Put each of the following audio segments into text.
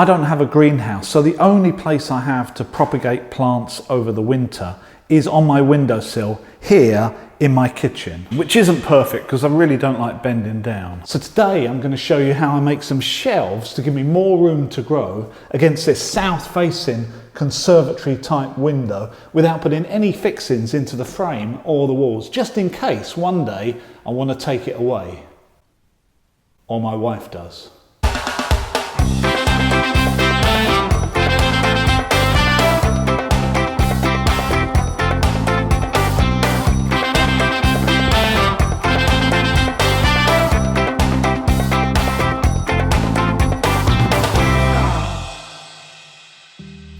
I don't have a greenhouse, so the only place I have to propagate plants over the winter is on my windowsill here in my kitchen, which isn't perfect because I really don't like bending down. So today I'm going to show you how I make some shelves to give me more room to grow against this south-facing conservatory type window without putting any fixings into the frame or the walls, just in case one day I want to take it away. Or my wife does.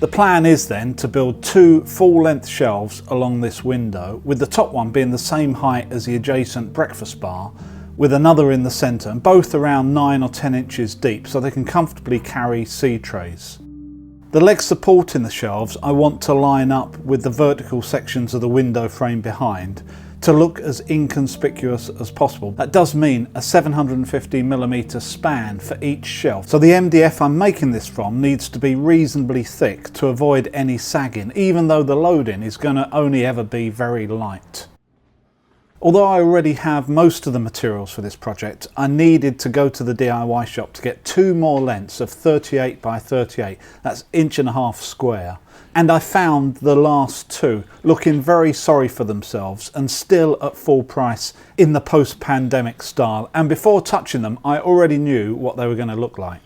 The plan is then to build two full-length shelves along this window, with the top one being the same height as the adjacent breakfast bar, with another in the centre, and both around 9 or 10 inches deep so they can comfortably carry seed trays. The legs supporting the shelves I want to line up with the vertical sections of the window frame behind to look as inconspicuous as possible. That does mean a 750mm span for each shelf. So the MDF I'm making this from needs to be reasonably thick to avoid any sagging, even though the loading is going to only ever be very light. Although I already have most of the materials for this project, I needed to go to the DIY shop to get two more lengths of 38 by 38, that's 1.5 inches square. And I found the last two looking very sorry for themselves and still at full price in the post-pandemic style. And before touching them, I already knew what they were going to look like.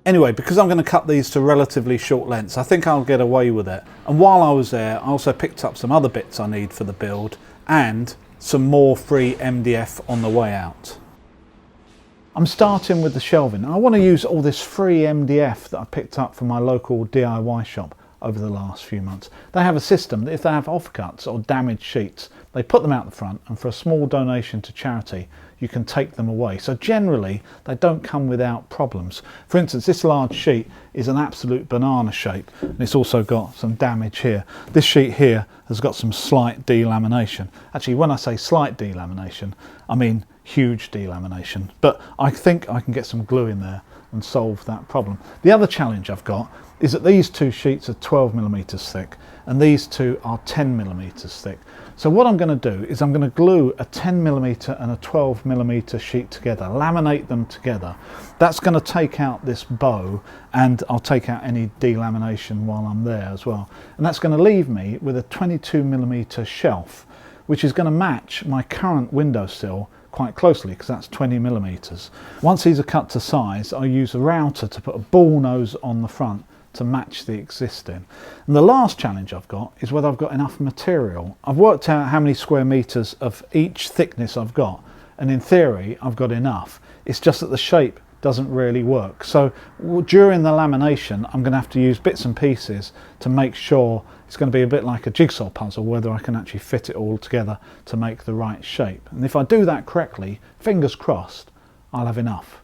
Anyway, because I'm going to cut these to relatively short lengths, I think I'll get away with it. And while I was there, I also picked up some other bits I need for the build and some more free MDF on the way out. I'm starting with the shelving. I want to use all this free MDF that I picked up from my local DIY shop over the last few months. They have a system that if they have offcuts or damaged sheets, they put them out the front, and for a small donation to charity, you can take them away. So generally, they don't come without problems. For instance, this large sheet is an absolute banana shape, and it's also got some damage here. This sheet here has got some slight delamination. Actually, when I say slight delamination, I mean huge delamination, but I think I can get some glue in there and solve that problem. The other challenge I've got is that these two sheets are 12mm thick and these two are 10mm thick. So what I'm going to do is I'm going to glue a 10mm and a 12mm sheet together, laminate them together. That's going to take out this bow, and I'll take out any delamination while I'm there as well. And that's going to leave me with a 22mm shelf, which is going to match my current windowsill quite closely, because that's 20mm. Once these are cut to size, I use a router to put a ball nose on the front to match the existing. And the last challenge I've got is whether I've got enough material. I've worked out how many square meters of each thickness I've got, and in theory I've got enough. It's just that the shape doesn't really work. So during the lamination, I'm going to have to use bits and pieces to make sure it's going to be a bit like a jigsaw puzzle, whether I can actually fit it all together to make the right shape. And if I do that correctly, fingers crossed, I'll have enough.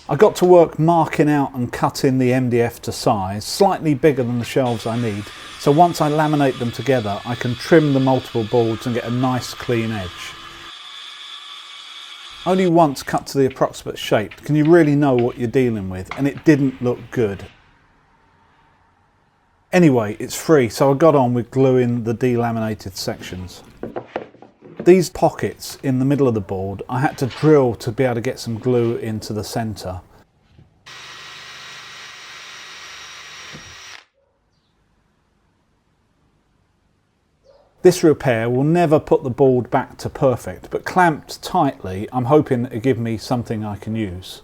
I got to work marking out and cutting the MDF to size, slightly bigger than the shelves I need. So once I laminate them together, I can trim the multiple boards and get a nice clean edge. Only once cut to the approximate shape can you really know what you're dealing with, and it didn't look good. Anyway, it's free, so I got on with gluing the delaminated sections. These pockets in the middle of the board, I had to drill to be able to get some glue into the centre. This repair will never put the board back to perfect, but clamped tightly, I'm hoping it'll give me something I can use.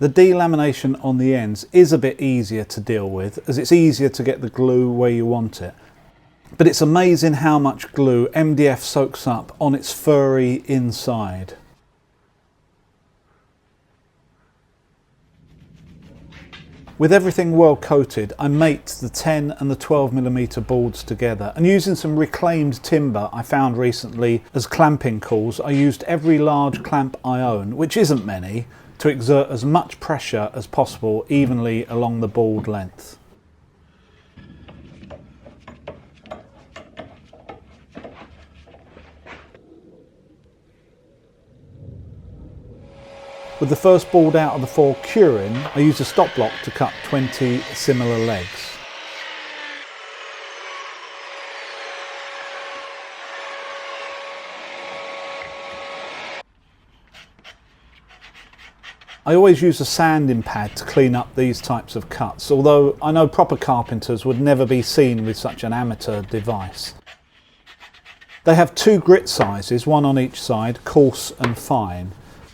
The delamination on the ends is a bit easier to deal with, as it's easier to get the glue where you want it. But it's amazing how much glue MDF soaks up on its furry inside. With everything well coated, I mate the 10 and the 12mm boards together, and using some reclaimed timber I found recently as clamping cauls, I used every large clamp I own, which isn't many, to exert as much pressure as possible evenly along the board length. With the first board out of the 4 curing, I used a stop block to cut 20 similar legs. I always use a sanding pad to clean up these types of cuts, although I know proper carpenters would never be seen with such an amateur device. They have 2 grit sizes, one on each side, coarse and fine.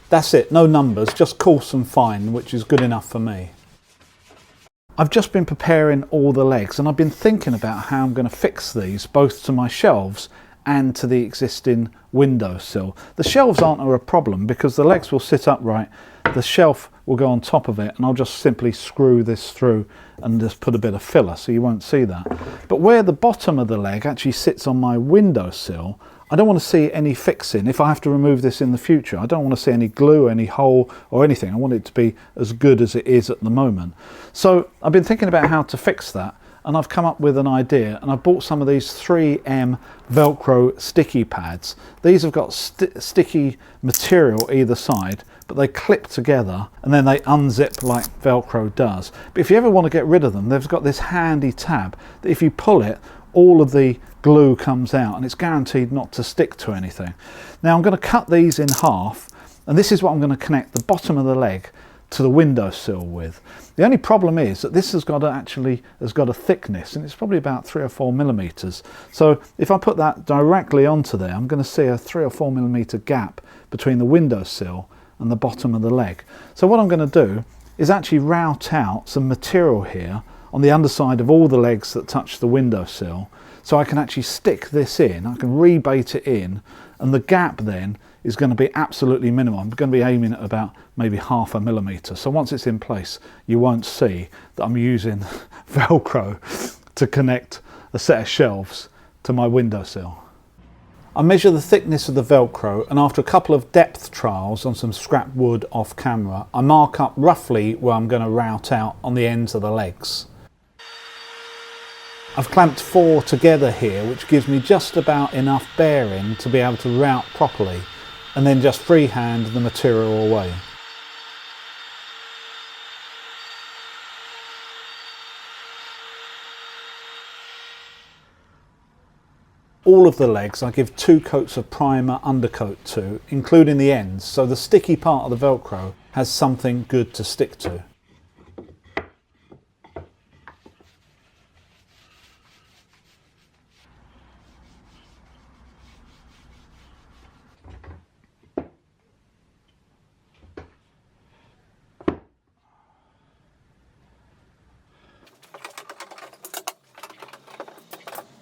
That's it, no numbers, just coarse and fine, which is good enough for me. I've just been preparing all the legs and I've been thinking about how I'm going to fix these both to my shelves and to the existing windowsill. The shelves aren't a problem because the legs will sit upright, the shelf will go on top of it, and I'll just simply screw this through and just put a bit of filler so you won't see that. But where the bottom of the leg actually sits on my windowsill, I don't want to see any fixing. If I have to remove this in the future, I don't want to see any glue, any hole or anything. I want it to be as good as it is at the moment. So I've been thinking about how to fix that, and I've come up with an idea, and I've bought some of these 3M Velcro sticky pads. These have got sticky material either side, but they clip together and then they unzip like Velcro does. But if you ever want to get rid of them, they've got this handy tab that if you pull it, all of the glue comes out and it's guaranteed not to stick to anything. Now I'm going to cut these in half, and this is what I'm going to connect the bottom of the leg to the windowsill with. The only problem is that this has got a thickness, and it's probably about 3 or 4 millimeters. So if I put that directly onto there, I'm going to see a 3 or 4 millimeter gap between the windowsill and the bottom of the leg. So what I'm going to do is actually route out some material here on the underside of all the legs that touch the windowsill, so I can actually stick this in, I can rebate it in, and the gap then is going to be absolutely minimal. I'm going to be aiming at about maybe 0.5 millimeter. So once it's in place, you won't see that I'm using Velcro to connect a set of shelves to my windowsill. I measure the thickness of the Velcro, and after a couple of depth trials on some scrap wood off camera, I mark up roughly where I'm going to route out on the ends of the legs. I've clamped 4 together here, which gives me just about enough bearing to be able to route properly, and then just freehand the material away. All of the legs I give 2 coats of primer undercoat to, including the ends, so the sticky part of the Velcro has something good to stick to.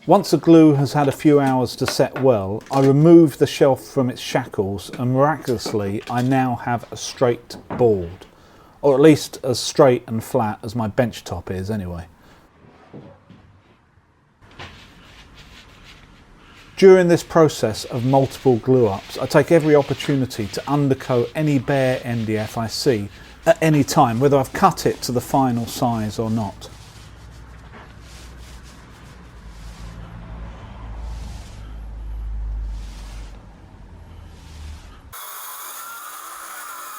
Once the glue has had a few hours to set well, I remove the shelf from its shackles, and miraculously I now have a straight board. Or at least as straight and flat as my bench top is anyway. During this process of multiple glue ups, I take every opportunity to undercoat any bare MDF I see at any time, whether I've cut it to the final size or not.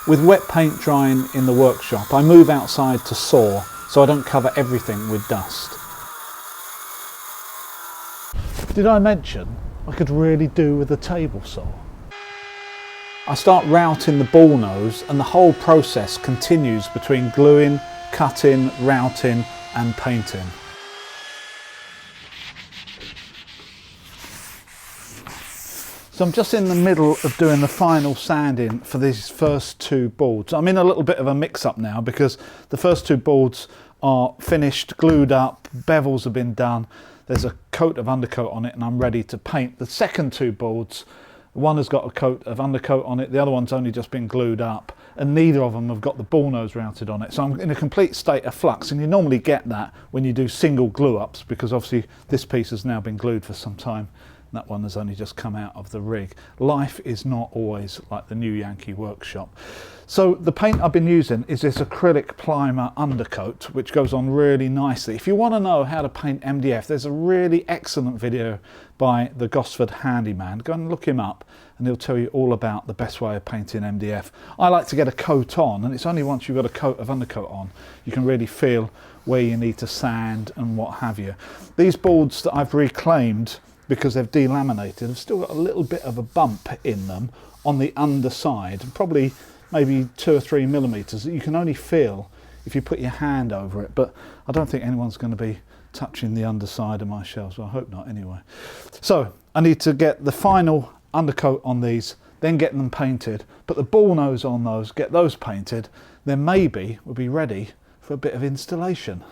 With wet paint drying in the workshop, I move outside to saw so I don't cover everything with dust. Did I mention I could really do with a table saw? I start routing the ball nose, and the whole process continues between gluing, cutting, routing and painting. So I'm just in the middle of doing the final sanding for these first 2 boards. I'm in a little bit of a mix-up now because the first 2 boards are finished, glued up, bevels have been done, there's a coat of undercoat on it, and I'm ready to paint. The second 2 boards, one has got a coat of undercoat on it, the other one's only just been glued up, and neither of them have got the ball nose routed on it. So I'm in a complete state of flux, and you normally get that when you do single glue ups, because obviously this piece has now been glued for some time. That one has only just come out of the rig. Life is not always like the new Yankee workshop. So the paint I've been using is this acrylic primer undercoat, which goes on really nicely. If you want to know how to paint MDF, there's a really excellent video by the Gosford handyman. Go and look him up and he'll tell you all about the best way of painting MDF. I like to get a coat on, and it's only once you've got a coat of undercoat on you can really feel where you need to sand and what have you. These boards that I've reclaimed because they've delaminated have still got a little bit of a bump in them on the underside, probably maybe 2 or 3 millimeters that you can only feel if you put your hand over it, but I don't think anyone's going to be touching the underside of my shelves. Well, I hope not anyway. So I need to get the final undercoat on these, then get them painted, put the ball nose on those, get those painted, then maybe we'll be ready for a bit of installation.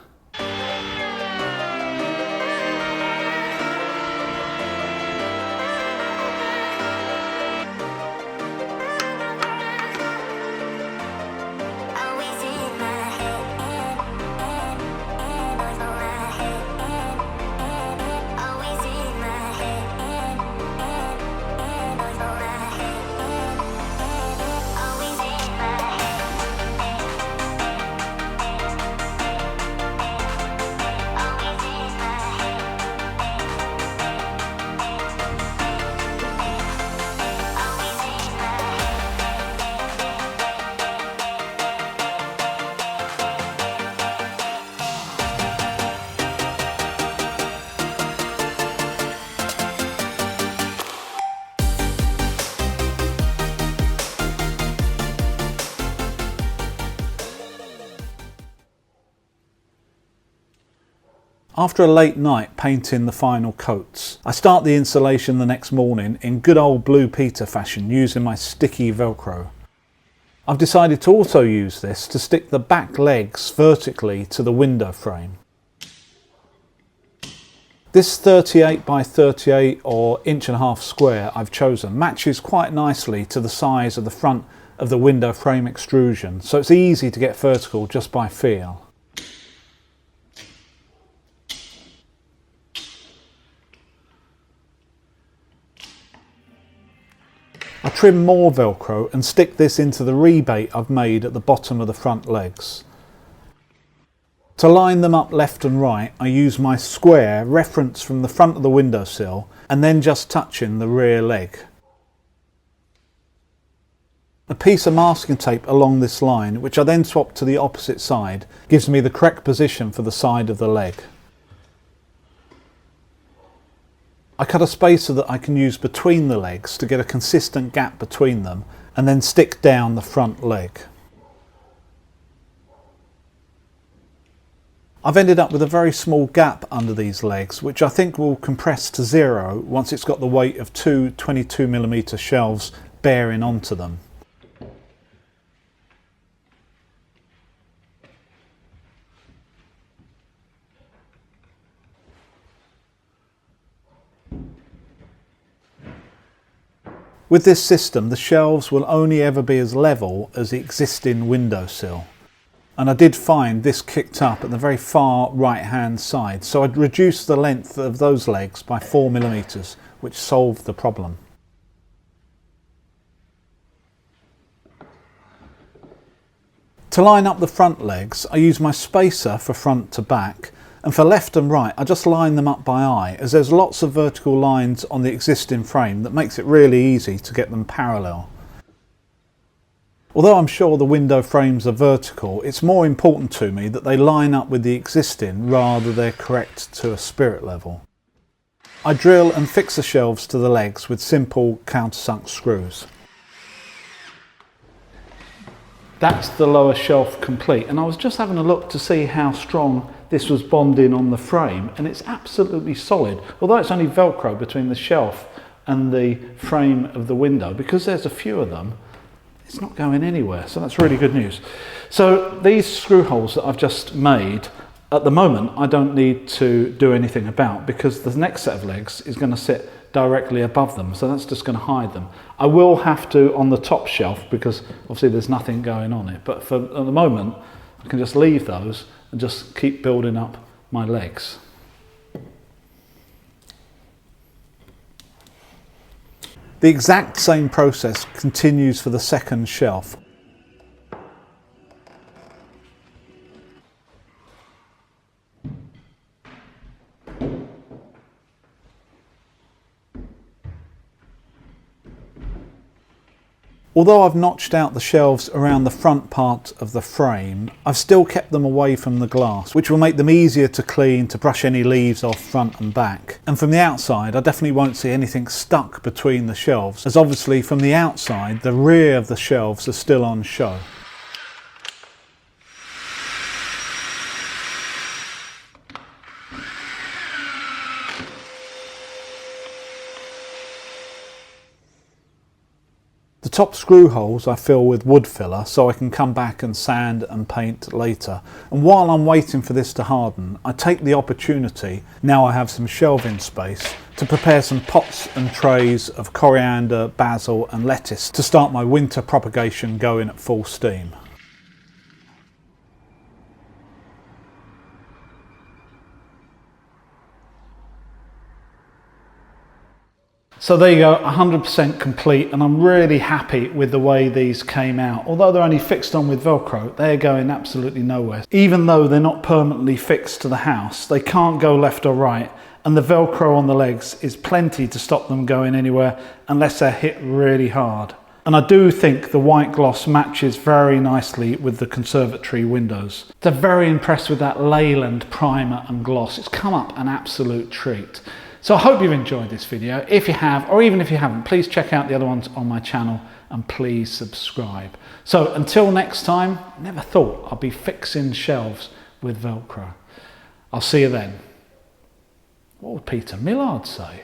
After a late night painting the final coats, I start the installation the next morning in good old Blue Peter fashion using my sticky Velcro. I've decided to also use this to stick the back legs vertically to the window frame. This 38 by 38 or 1.5" square I've chosen matches quite nicely to the size of the front of the window frame extrusion, so it's easy to get vertical just by feel. I trim more Velcro and stick this into the rebate I've made at the bottom of the front legs. To line them up left and right, I use my square reference from the front of the windowsill and then just touching the rear leg. A piece of masking tape along this line, which I then swap to the opposite side, gives me the correct position for the side of the leg. I cut a spacer that I can use between the legs to get a consistent gap between them and then stick down the front leg. I've ended up with a very small gap under these legs, which I think will compress to 0 once it's got the weight of two 22mm shelves bearing onto them. With this system, the shelves will only ever be as level as the existing windowsill. And I did find this kicked up at the very far right hand side, so I'd reduced the length of those legs by 4mm, which solved the problem. To line up the front legs, I use my spacer for front to back, and for left and right I just line them up by eye, as there's lots of vertical lines on the existing frame that makes it really easy to get them parallel. Although I'm sure the window frames are vertical, it's more important to me that they line up with the existing rather than they're correct to a spirit level. I drill and fix the shelves to the legs with simple countersunk screws. That's the lower shelf complete, and I was just having a look to see how strong this was bonding on the frame, and it's absolutely solid. Although it's only Velcro between the shelf and the frame of the window, because there's a few of them, it's not going anywhere, so that's really good news. So these screw holes that I've just made, at the moment I don't need to do anything about, because the next set of legs is going to sit directly above them, so that's just going to hide them. I will have to on the top shelf, because obviously there's nothing going on it, but for at the moment I can just leave those and just keep building up my legs. The exact same process continues for the second shelf. Although I've notched out the shelves around the front part of the frame, I've still kept them away from the glass, which will make them easier to clean, to brush any leaves off front and back. And from the outside, I definitely won't see anything stuck between the shelves, as obviously from the outside, the rear of the shelves are still on show. The top screw holes I fill with wood filler so I can come back and sand and paint later. And while I'm waiting for this to harden, I take the opportunity, now I have some shelving space, to prepare some pots and trays of coriander, basil and lettuce to start my winter propagation going at full steam. So there you go, 100% complete, and I'm really happy with the way these came out. Although they're only fixed on with Velcro, they're going absolutely nowhere. Even though they're not permanently fixed to the house, they can't go left or right, and the Velcro on the legs is plenty to stop them going anywhere unless they're hit really hard. And I do think the white gloss matches very nicely with the Conservatory windows. They're very impressed with that Leyland primer and gloss. It's come up an absolute treat. So I hope you've enjoyed this video. If you have, or even if you haven't, please check out the other ones on my channel and please subscribe. So until next time, never thought I'd be fixing shelves with Velcro. I'll see you then. What would Peter Millard say?